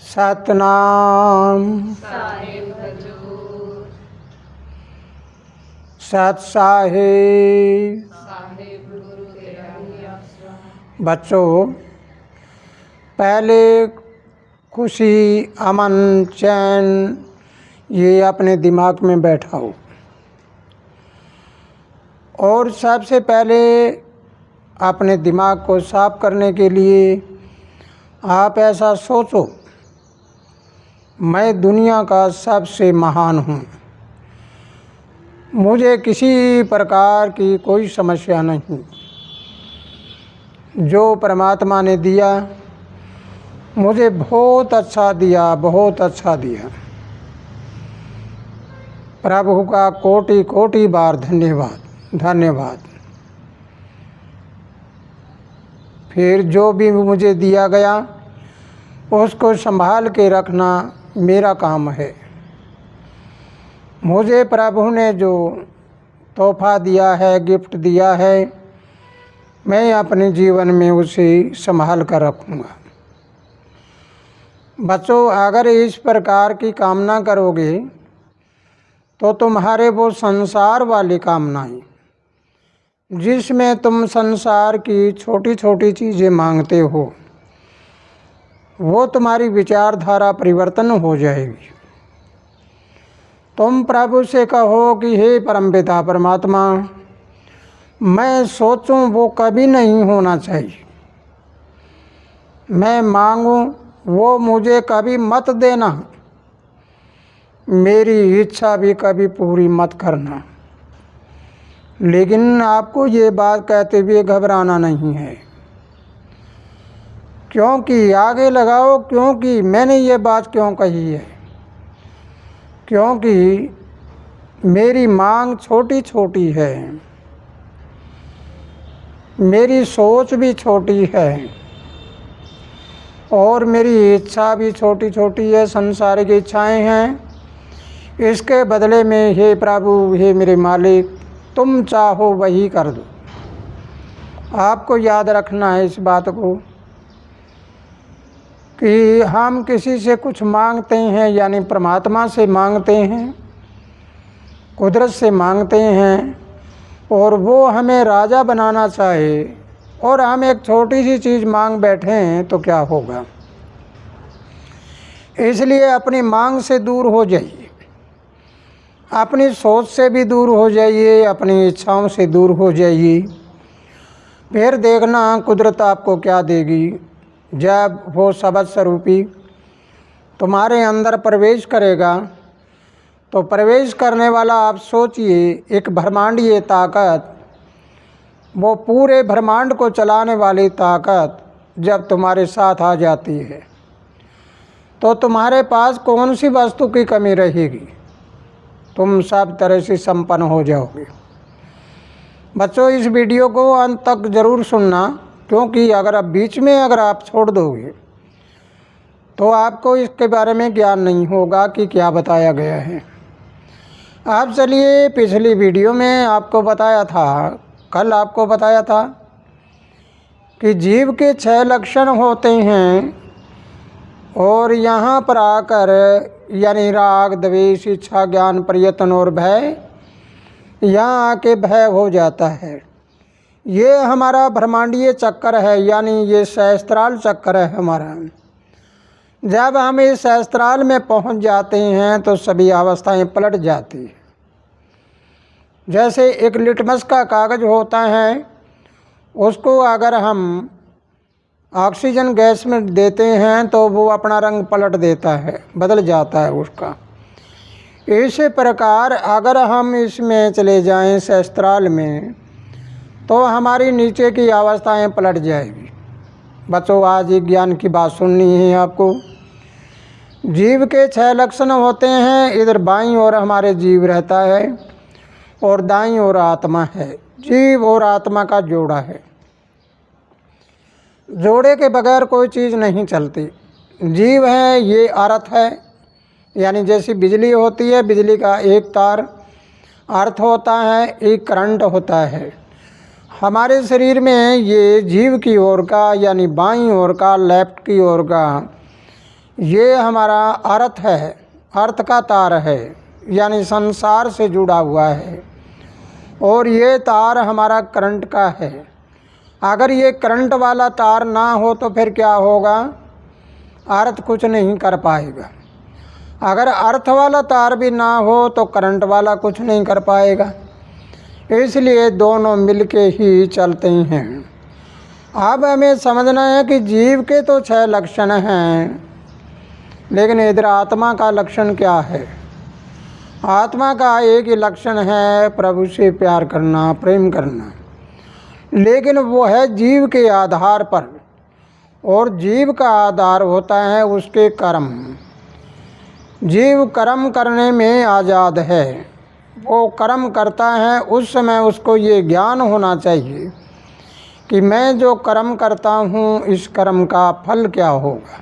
सतनाम साहिब हजूर। सत साहिब। साहिब गुरु तेरा ही आश्रम। बच्चों, पहले खुशी, अमन, चैन ये अपने दिमाग में बैठाओ। और सबसे पहले अपने दिमाग को साफ करने के लिए आप ऐसा सोचो, मैं दुनिया का सबसे महान हूँ। मुझे किसी प्रकार की कोई समस्या नहीं। जो परमात्मा ने दिया मुझे बहुत अच्छा दिया, बहुत अच्छा दिया। प्रभु का कोटि कोटि बार धन्यवाद, धन्यवाद। फिर जो भी मुझे दिया गया उसको संभाल के रखना मेरा काम है। मुझे प्रभु ने जो तोहफा दिया है, गिफ्ट दिया है, मैं अपने जीवन में उसे संभाल कर रखूँगा। बच्चों, अगर इस प्रकार की कामना करोगे तो तुम्हारे वो संसार वाली कामनाएं, जिसमें तुम संसार की छोटी छोटी चीज़ें मांगते हो, वो तुम्हारी विचारधारा परिवर्तन हो जाएगी। तुम प्रभु से कहो कि हे परमपिता परमात्मा, मैं सोचूं वो कभी नहीं होना चाहिए। मैं मांगूं वो मुझे कभी मत देना। मेरी इच्छा भी कभी पूरी मत करना। लेकिन आपको ये बात कहते हुए घबराना नहीं है, क्योंकि आगे लगाओ, क्योंकि मैंने ये बात क्यों कही है। क्योंकि मेरी मांग छोटी छोटी है, मेरी सोच भी छोटी है और मेरी इच्छा भी छोटी छोटी है, संसारिक इच्छाएं हैं। इसके बदले में हे प्रभु, हे मेरे मालिक, तुम चाहो वही कर दो। आपको याद रखना है इस बात को कि हम किसी से कुछ मांगते हैं, यानी परमात्मा से मांगते हैं, कुदरत से मांगते हैं, और वो हमें राजा बनाना चाहे और हम एक छोटी सी चीज़ मांग बैठे हैं तो क्या होगा। इसलिए अपनी मांग से दूर हो जाइए, अपनी सोच से भी दूर हो जाइए, अपनी इच्छाओं से दूर हो जाइए। फिर देखना कुदरत आपको क्या देगी। जब वो शब्द स्वरूपी तुम्हारे अंदर प्रवेश करेगा तो प्रवेश करने वाला, आप सोचिए, एक ब्रह्मांडीय ताकत, वो पूरे ब्रह्मांड को चलाने वाली ताकत जब तुम्हारे साथ आ जाती है तो तुम्हारे पास कौन सी वस्तु की कमी रहेगी। तुम सब तरह से संपन्न हो जाओगे। बच्चों, इस वीडियो को अंत तक ज़रूर सुनना, क्योंकि अगर आप बीच में आप छोड़ दोगे तो आपको इसके बारे में ज्ञान नहीं होगा कि क्या बताया गया है। आप चलिए, पिछली वीडियो में आपको बताया था, कल आपको बताया था कि जीव के 6 लक्षण होते हैं और यहाँ पर आकर, यानी राग, द्वेष, इच्छा, ज्ञान, प्रयत्न और भय, यहाँ आके भय हो जाता है। ये हमारा ब्रह्मांडीय चक्कर है, यानी ये सहस्त्राल चक्कर है हमारा। जब हम इस सहस्त्राल में पहुँच जाते हैं तो सभी अवस्थाएं पलट जाती हैं। जैसे एक लिटमस का कागज़ होता है, उसको अगर हम ऑक्सीजन गैस में देते हैं तो वो अपना रंग पलट देता है, बदल जाता है उसका। इसी प्रकार अगर हम इसमें चले जाएं सहस्त्राल में तो हमारी नीचे की अवस्थाएं पलट जाएगी। बच्चों, आज एक ज्ञान की बात सुननी है आपको। जीव के 6 लक्षण होते हैं। इधर बाईं ओर हमारे जीव रहता है और दाईं ओर आत्मा है। जीव और आत्मा का जोड़ा है। जोड़े के बगैर कोई चीज़ नहीं चलती। जीव है, ये अर्थ है, यानी जैसी बिजली होती है, बिजली का एक तार अर्थ होता है, एक करंट होता है। हमारे शरीर में ये जीव की ओर का, यानी बाईं ओर का, लेफ्ट की ओर का, ये हमारा अर्थ है, अर्थ का तार है, यानी संसार से जुड़ा हुआ है। और ये तार हमारा करंट का है। अगर ये करंट वाला तार ना हो तो फिर क्या होगा? अर्थ कुछ नहीं कर पाएगा। अगर अर्थ वाला तार भी ना हो तो करंट वाला कुछ नहीं कर पाएगा। इसलिए दोनों मिलके ही चलते हैं। अब हमें समझना है कि जीव के तो 6 लक्षण हैं, लेकिन इधर आत्मा का लक्षण क्या है? आत्मा का एक ही लक्षण है, प्रभु से प्यार करना, प्रेम करना। लेकिन वो है जीव के आधार पर, और जीव का आधार होता है उसके कर्म। जीव कर्म करने में आज़ाद है। वो कर्म करता है, उस समय उसको ये ज्ञान होना चाहिए कि मैं जो कर्म करता हूँ इस कर्म का फल क्या होगा।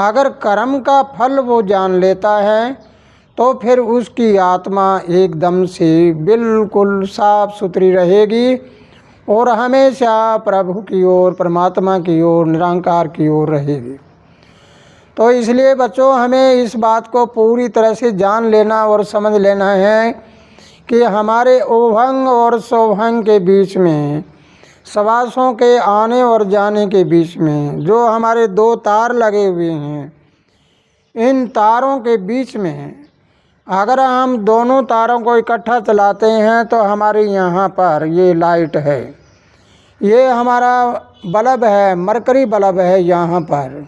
अगर कर्म का फल वो जान लेता है तो फिर उसकी आत्मा एकदम से बिल्कुल साफ सुथरी रहेगी और हमेशा प्रभु की ओर, परमात्मा की ओर, निरंकार की ओर रहेगी। तो इसलिए बच्चों, हमें इस बात को पूरी तरह से जान लेना और समझ लेना है कि हमारे ओभंग और सोभंग के बीच में, सवासों के आने और जाने के बीच में जो हमारे 2 तार लगे हुए हैं, इन तारों के बीच में अगर हम दोनों तारों को इकट्ठा चलाते हैं तो हमारे यहाँ पर ये लाइट है, ये हमारा बल्ब है, मरकरी बल्ब है। यहाँ पर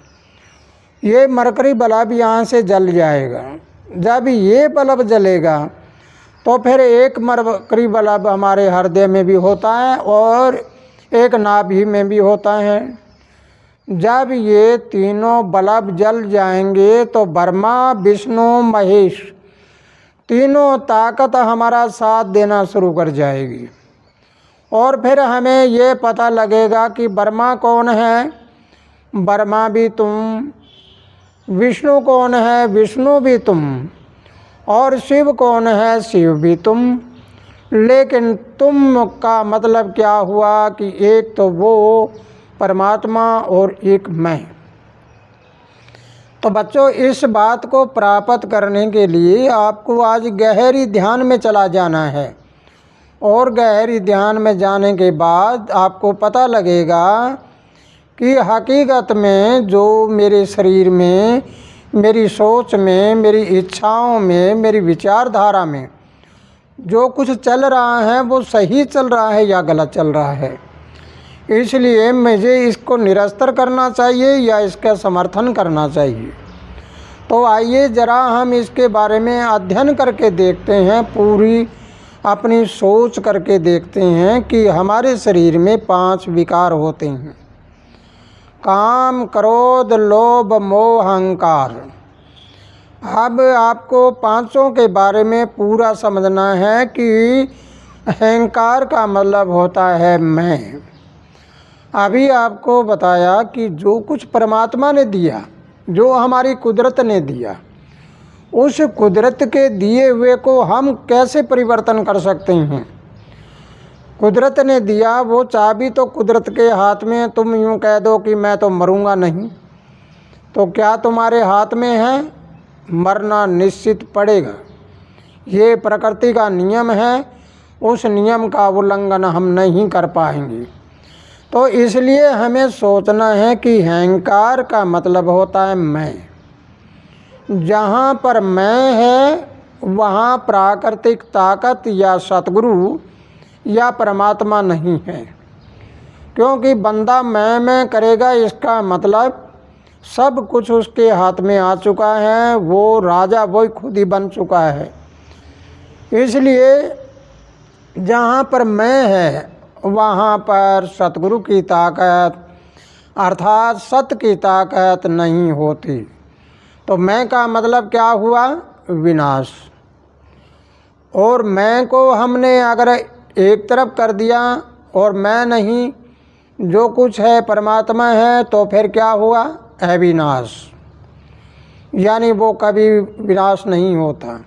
ये मरकरी बल्ब यहाँ से जल जाएगा। जब ये बल्ब जलेगा तो फिर एक मरकरी बल्ब हमारे हृदय में भी होता है और एक नाभि में भी होता है। जब ये तीनों बल्ब जल जाएंगे तो ब्रह्मा, विष्णु, महेश तीनों ताकत हमारा साथ देना शुरू कर जाएगी। और फिर हमें ये पता लगेगा कि ब्रह्मा कौन है? ब्रह्मा भी तुम। विष्णु कौन है? विष्णु भी तुम। और शिव कौन है? शिव भी तुम। लेकिन तुम का मतलब क्या हुआ कि एक तो वो परमात्मा और एक मैं। तो बच्चों, इस बात को प्राप्त करने के लिए आपको आज गहरी ध्यान में चला जाना है। और गहरी ध्यान में जाने के बाद आपको पता लगेगा कि हकीकत में जो मेरे शरीर में, मेरी सोच में, मेरी इच्छाओं में, मेरी विचारधारा में जो कुछ चल रहा है वो सही चल रहा है या गलत चल रहा है। इसलिए मुझे इसको निरस्तर करना चाहिए या इसका समर्थन करना चाहिए। तो आइए ज़रा हम इसके बारे में अध्ययन करके देखते हैं, पूरी अपनी सोच करके देखते हैं कि हमारे शरीर में 5 विकार होते हैं: काम, क्रोध, लोभ, मोह, अहंकार। अब आपको 5 के बारे में पूरा समझना है कि अहंकार का मतलब होता है मैं। अभी आपको बताया कि जो कुछ परमात्मा ने दिया, जो हमारी कुदरत ने दिया, उस कुदरत के दिए हुए को हम कैसे परिवर्तन कर सकते हैं? कुदरत ने दिया वो चाबी तो कुदरत के हाथ में। तुम यूँ कह दो कि मैं तो मरूंगा नहीं, तो क्या तुम्हारे हाथ में है? मरना निश्चित पड़ेगा। ये प्रकृति का नियम है, उस नियम का उल्लंघन हम नहीं कर पाएंगे। तो इसलिए हमें सोचना है कि अहंकार का मतलब होता है मैं। जहाँ पर मैं है वहाँ प्राकृतिक ताकत या सतगुरु या परमात्मा नहीं है। क्योंकि बंदा मैं करेगा, इसका मतलब सब कुछ उसके हाथ में आ चुका है, वो राजा वही खुद ही बन चुका है। इसलिए जहाँ पर मैं है वहाँ पर सतगुरु की ताकत अर्थात सत्य की ताकत नहीं होती। तो मैं का मतलब क्या हुआ? विनाश। और मैं को हमने अगर एक तरफ कर दिया और मैं नहीं, जो कुछ है परमात्मा है, तो फिर क्या हुआ? अविनाश, यानी वो कभी विनाश नहीं होता।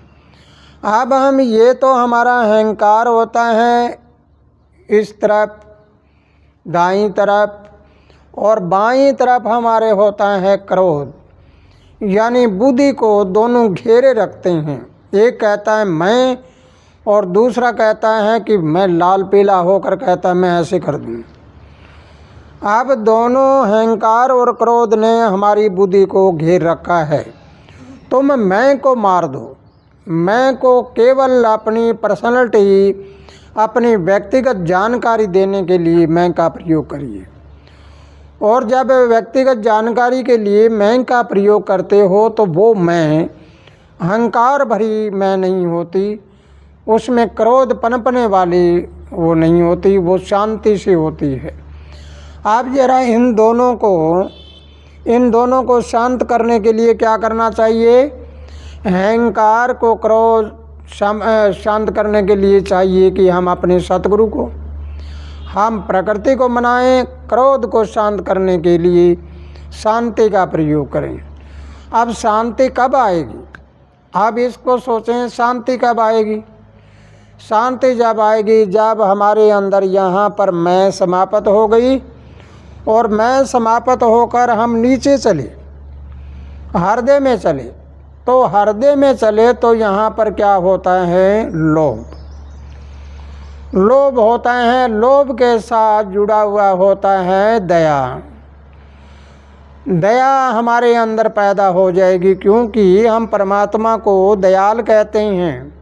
अब हम ये तो हमारा अहंकार होता है इस तरफ, दाईं तरफ, और बाईं तरफ हमारे होता है क्रोध। यानी बुद्धि को दोनों घेरे रखते हैं। एक कहता है मैं, और दूसरा कहता है कि मैं लाल पीला होकर कहता है मैं ऐसे कर दूँ। अब दोनों अहंकार और क्रोध ने हमारी बुद्धि को घेर रखा है। तुम मैं को मार दो, मैं को केवल अपनी पर्सनैलिटी, अपनी व्यक्तिगत जानकारी देने के लिए मैं का प्रयोग करिए। और जब व्यक्तिगत जानकारी के लिए मैं का प्रयोग करते हो तो वो मैं अहंकार भरी मैं नहीं होती, उसमें क्रोध पनपने वाली वो नहीं होती, वो शांति से होती है। आप जरा इन दोनों को शांत करने के लिए क्या करना चाहिए? अहंकार को क्रोध शांत करने के लिए चाहिए कि हम अपने सतगुरु को, हम प्रकृति को मनाएं। क्रोध को शांत करने के लिए शांति का प्रयोग करें। अब शांति कब आएगी? आप इसको सोचें, शांति कब आएगी? शांति जब आएगी जब हमारे अंदर यहाँ पर मैं समाप्त हो गई, और मैं समाप्त होकर हम नीचे चले, हृदय में चले। तो हृदय में चले तो यहाँ पर क्या होता है? लोभ। लोभ होता है, लोभ के साथ जुड़ा हुआ होता है दया। दया हमारे अंदर पैदा हो जाएगी, क्योंकि हम परमात्मा को दयाल कहते हैं।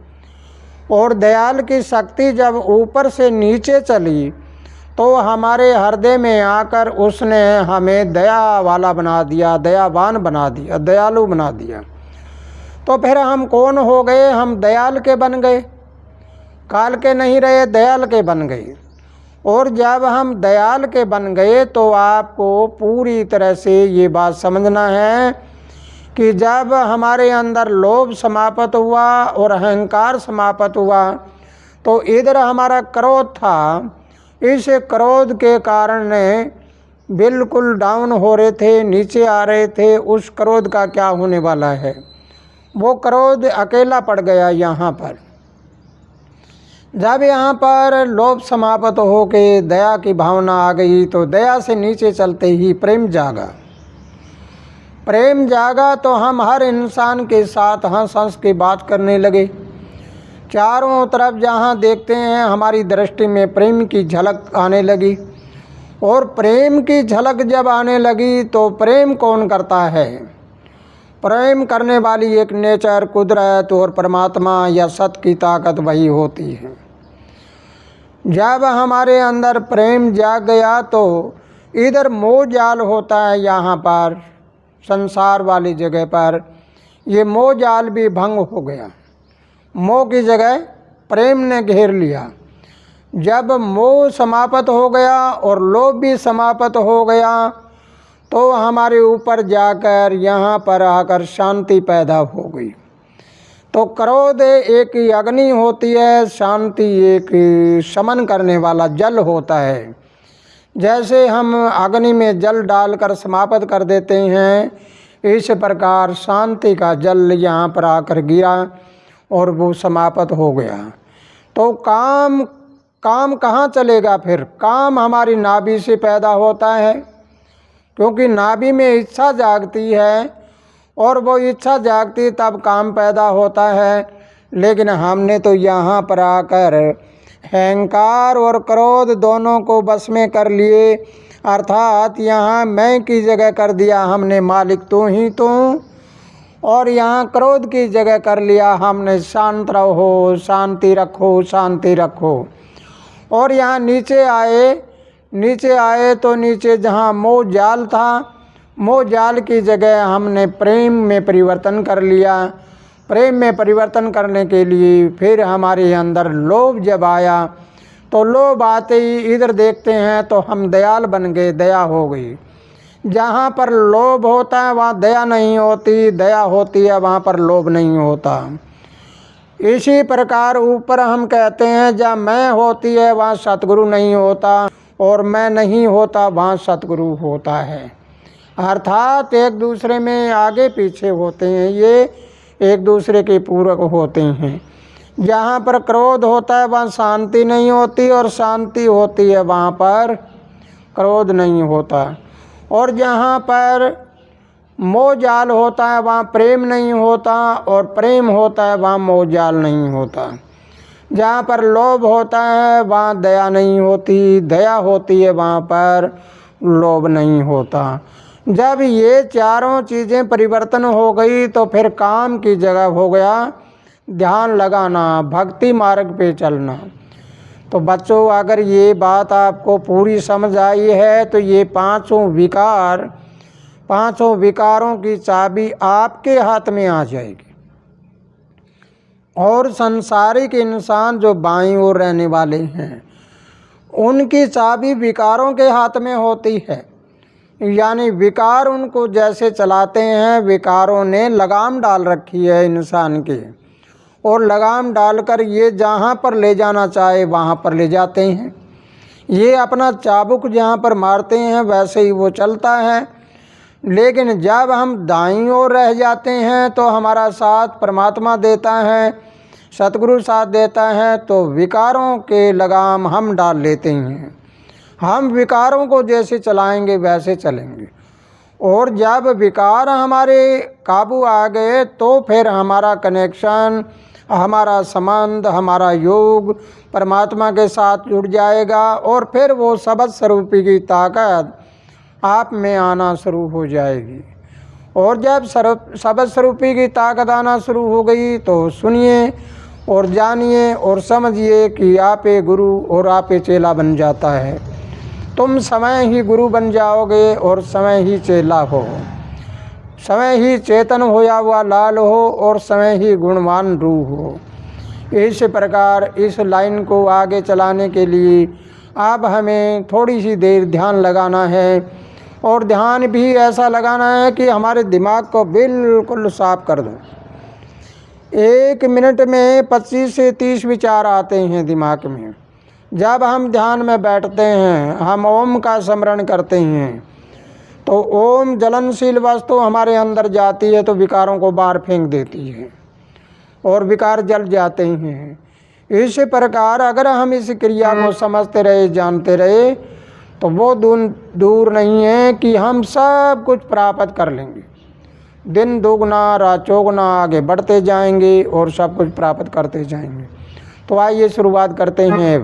और दयाल की शक्ति जब ऊपर से नीचे चली तो हमारे हृदय में आकर उसने हमें दया वाला बना दिया, दयावान बना दिया, दयालु बना दिया। तो फिर हम कौन हो गए? हम दयाल के बन गए, काल के नहीं रहे, दयाल के बन गए। और जब हम दयाल के बन गए तो आपको पूरी तरह से ये बात समझना है कि जब हमारे अंदर लोभ समाप्त हुआ और अहंकार समाप्त हुआ तो इधर हमारा क्रोध था। इस क्रोध के कारण बिल्कुल डाउन हो रहे थे, नीचे आ रहे थे। उस क्रोध का क्या होने वाला है? वो क्रोध अकेला पड़ गया यहाँ पर। जब यहाँ पर लोभ समाप्त हो के दया की भावना आ गई तो दया से नीचे चलते ही प्रेम जागा। प्रेम जागा तो हम हर इंसान के साथ हंस हंस के बात करने लगे। चारों तरफ जहाँ देखते हैं हमारी दृष्टि में प्रेम की झलक आने लगी। और प्रेम की झलक जब आने लगी तो प्रेम कौन करता है? प्रेम करने वाली एक नेचर, कुदरत और परमात्मा या सत की ताकत वही होती है। जब हमारे अंदर प्रेम जाग गया तो इधर मोह जाल होता है, यहाँ पर संसार वाली जगह पर ये मोह जाल भी भंग हो गया। मोह की जगह प्रेम ने घेर लिया। जब मोह समाप्त हो गया और लोभ भी समाप्त हो गया तो हमारे ऊपर जाकर यहाँ पर आकर शांति पैदा हो गई। तो क्रोध एक अग्नि होती है, शांति एक शमन करने वाला जल होता है। जैसे हम अग्नि में जल डालकर समाप्त कर देते हैं, इस प्रकार शांति का जल यहाँ पर आकर गिरा और वो समाप्त हो गया। तो काम कहाँ चलेगा फिर? काम हमारी नाभि से पैदा होता है, क्योंकि नाभि में इच्छा जागती है और वो इच्छा जागती तब काम पैदा होता है। लेकिन हमने तो यहाँ पर आकर अहंकार और क्रोध दोनों को बस में कर लिए, अर्थात यहाँ मैं की जगह कर दिया हमने मालिक तू ही तू, और यहाँ क्रोध की जगह कर लिया हमने शांत रहो, शांति रखो, शांति रखो। और यहाँ नीचे आए तो नीचे जहाँ मोह जाल था, मोह जाल की जगह हमने प्रेम में परिवर्तन कर लिया। प्रेम में परिवर्तन करने के लिए फिर हमारे अंदर लोभ जब आया तो लोभ आते ही इधर देखते हैं तो हम दयाल बन गए, दया हो गई। जहाँ पर लोभ होता है वहाँ दया नहीं होती, दया होती है वहाँ पर लोभ नहीं होता। इसी प्रकार ऊपर हम कहते हैं जहाँ मैं होती है वहाँ सतगुरु नहीं होता, और मैं नहीं होता वहाँ सतगुरु होता है। अर्थात एक दूसरे में आगे पीछे होते हैं, ये एक दूसरे के पूरक होते हैं। जहाँ पर क्रोध होता है वहाँ शांति नहीं होती, और शांति होती है वहाँ पर क्रोध नहीं होता। और जहाँ पर मोह जाल होता है वहाँ प्रेम नहीं होता, और प्रेम होता है वहाँ मोह जाल नहीं होता। जहाँ पर लोभ होता है वहाँ दया नहीं होती, दया होती है वहाँ पर लोभ नहीं होता। जब ये चारों चीज़ें परिवर्तन हो गई तो फिर काम की जगह हो गया ध्यान लगाना, भक्ति मार्ग पे चलना। तो बच्चों, अगर ये बात आपको पूरी समझ आई है तो ये पांचों विकारों की चाबी आपके हाथ में आ जाएगी। और संसारिक इंसान जो बाईं ओर रहने वाले हैं उनकी चाबी विकारों के हाथ में होती है। यानी विकार उनको जैसे चलाते हैं, विकारों ने लगाम डाल रखी है इंसान के, और लगाम डालकर ये जहाँ पर ले जाना चाहे वहाँ पर ले जाते हैं। ये अपना चाबुक जहाँ पर मारते हैं वैसे ही वो चलता है। लेकिन जब हम दाईं ओर रह जाते हैं तो हमारा साथ परमात्मा देता है, सतगुरु साथ देता है, तो विकारों के लगाम हम डाल लेते हैं। हम विकारों को जैसे चलाएंगे वैसे चलेंगे। और जब विकार हमारे काबू आ गए तो फिर हमारा कनेक्शन, हमारा संबंध, हमारा योग परमात्मा के साथ जुड़ जाएगा, और फिर वो शब्द स्वरूपी की ताकत आप में आना शुरू हो जाएगी। और जब शब्द स्वरूपी की ताकत आना शुरू हो गई तो सुनिए और जानिए और समझिए कि आप एक गुरु और आप एक चेला बन जाता है। तुम समय ही गुरु बन जाओगे और समय ही चेला हो, समय ही चेतन होया हुआ लाल हो और समय ही गुणवान रूह हो। इस प्रकार इस लाइन को आगे चलाने के लिए अब हमें थोड़ी सी देर ध्यान लगाना है, और ध्यान भी ऐसा लगाना है कि हमारे दिमाग को बिल्कुल साफ कर दो। 1 मिनट में 25 से 30 विचार आते हैं दिमाग में। जब हम ध्यान में बैठते हैं, हम ओम का स्मरण करते हैं, तो ओम जलनशील वस्तु हमारे अंदर जाती है तो विकारों को बाहर फेंक देती है और विकार जल जाते हैं। इस प्रकार अगर हम इस क्रिया को समझते रहे, जानते रहे, तो वो दूर नहीं है कि हम सब कुछ प्राप्त कर लेंगे। दिन दोगुना रात चौगुना आगे बढ़ते जाएंगे और सब कुछ प्राप्त करते जाएंगे। तो आइए शुरुआत करते हैं।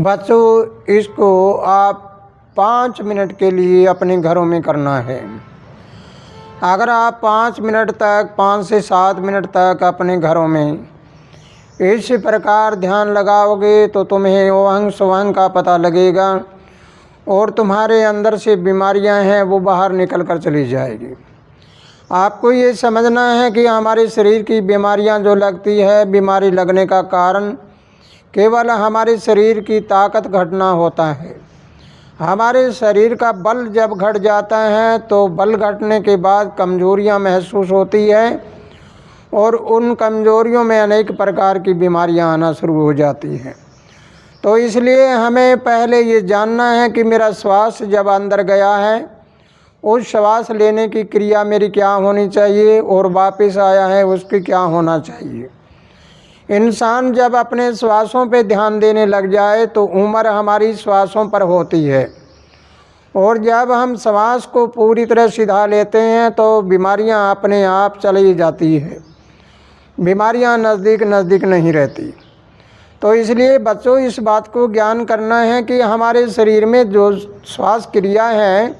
बच्चों, इसको आप 5 मिनट के लिए अपने घरों में करना है। अगर आप 5 मिनट तक 5 से 7 मिनट तक अपने घरों में इस प्रकार ध्यान लगाओगे तो तुम्हें ओहंग सोहंग का पता लगेगा और तुम्हारे अंदर से बीमारियां हैं वो बाहर निकल कर चली जाएगी। आपको ये समझना है कि हमारे शरीर की बीमारियां जो लगती है, बीमारी लगने का कारण केवल हमारे शरीर की ताकत घटना होता है। हमारे शरीर का बल जब घट जाता है तो बल घटने के बाद कमजोरियां महसूस होती है और उन कमजोरियों में अनेक प्रकार की बीमारियां आना शुरू हो जाती हैं। तो इसलिए हमें पहले ये जानना है कि मेरा श्वास जब अंदर गया है, उस श्वास लेने की क्रिया मेरी क्या होनी चाहिए और वापस आया है उसकी क्या होना चाहिए। इंसान जब अपने श्वासों पे ध्यान देने लग जाए तो उम्र हमारी श्वासों पर होती है और जब हम श्वास को पूरी तरह सीधा लेते हैं तो बीमारियां अपने आप चली जाती है, बीमारियां नज़दीक नज़दीक नहीं रहती। तो इसलिए बच्चों, इस बात को ज्ञान करना है कि हमारे शरीर में जो श्वास क्रिया है,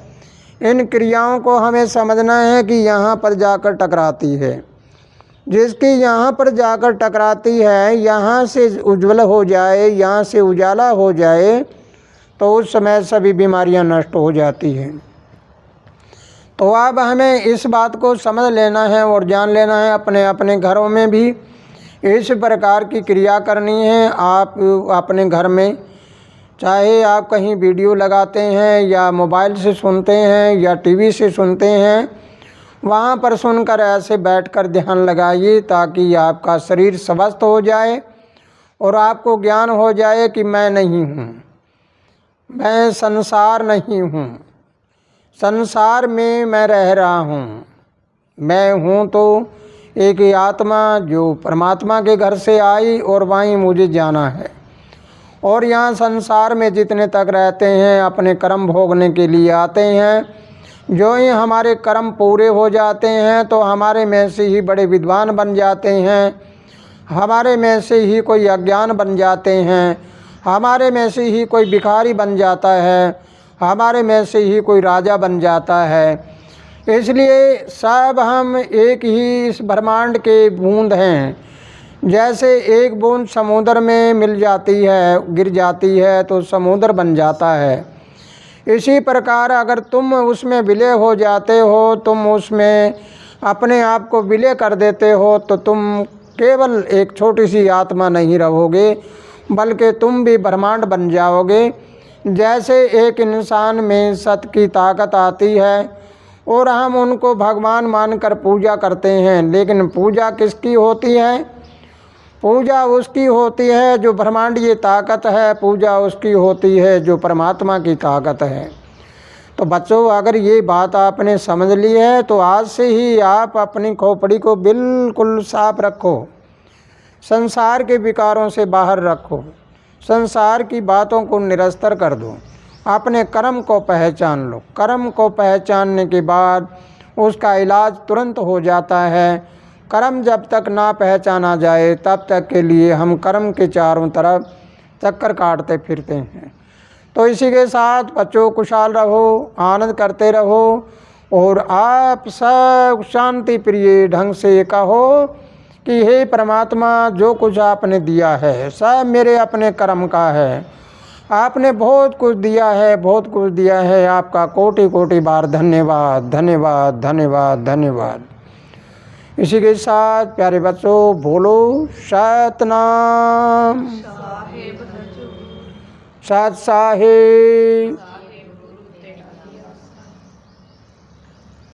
इन क्रियाओं को हमें समझना है कि यहाँ पर जाकर टकराती है। जिसकी यहाँ पर जाकर टकराती है, यहाँ से उज्ज्वल हो जाए, यहाँ से उजाला हो जाए तो उस समय सभी बीमारियाँ नष्ट हो जाती हैं। तो अब हमें इस बात को समझ लेना है और जान लेना है, अपने अपने घरों में भी इस प्रकार की क्रिया करनी है। आप अपने घर में, चाहे आप कहीं वीडियो लगाते हैं या मोबाइल से सुनते हैं या टीवी से सुनते हैं, वहाँ पर सुनकर ऐसे बैठकर ध्यान लगाइए ताकि आपका शरीर स्वस्थ हो जाए और आपको ज्ञान हो जाए कि मैं नहीं हूँ, मैं संसार नहीं हूँ, संसार में मैं रह रहा हूँ। मैं हूँ तो एक आत्मा जो परमात्मा के घर से आई और वहीं मुझे जाना है। और यहाँ संसार में जितने तक रहते हैं अपने कर्म भोगने के लिए आते हैं। जो ही हमारे कर्म पूरे हो जाते हैं तो हमारे में से ही बड़े विद्वान बन जाते हैं, हमारे में से ही कोई अज्ञान बन जाते हैं, हमारे में से ही कोई भिखारी बन जाता है, हमारे में से ही कोई राजा बन जाता है। इसलिए सब हम एक ही इस ब्रह्मांड के बूंद हैं। जैसे एक बूंद समुद्र में मिल जाती है, गिर जाती है तो समुद्र बन जाता है। इसी प्रकार अगर तुम उसमें विलय हो जाते हो, तुम उसमें अपने आप को विलय कर देते हो तो तुम केवल एक छोटी सी आत्मा नहीं रहोगे, बल्कि तुम भी ब्रह्मांड बन जाओगे। जैसे एक इंसान में सत की ताकत आती है और हम उनको भगवान मानकर पूजा करते हैं, लेकिन पूजा किसकी होती है? पूजा उसकी होती है जो ब्रह्मांडीय ताकत है, पूजा उसकी होती है जो परमात्मा की ताकत है। तो बच्चों, अगर ये बात आपने समझ ली है तो आज से ही आप अपनी खोपड़ी को बिल्कुल साफ रखो, संसार के विकारों से बाहर रखो, संसार की बातों को निरस्तर कर दो, अपने कर्म को पहचान लो। कर्म को पहचानने के बाद उसका इलाज तुरंत हो जाता है। कर्म जब तक ना पहचाना जाए तब तक के लिए हम कर्म के चारों तरफ चक्कर काटते फिरते हैं। तो इसी के साथ बच्चों खुशहाल रहो, आनंद करते रहो और आप सब शांति प्रिय ढंग से कहो कि हे परमात्मा, जो कुछ आपने दिया है सब मेरे अपने कर्म का है। आपने बहुत कुछ दिया है, बहुत कुछ दिया है। आपका कोटि कोटि बार धन्यवाद, धन्यवाद, धन्यवाद, धन्यवाद। इसी के साथ प्यारे बच्चों बोलो सतनाम, सत साहिब।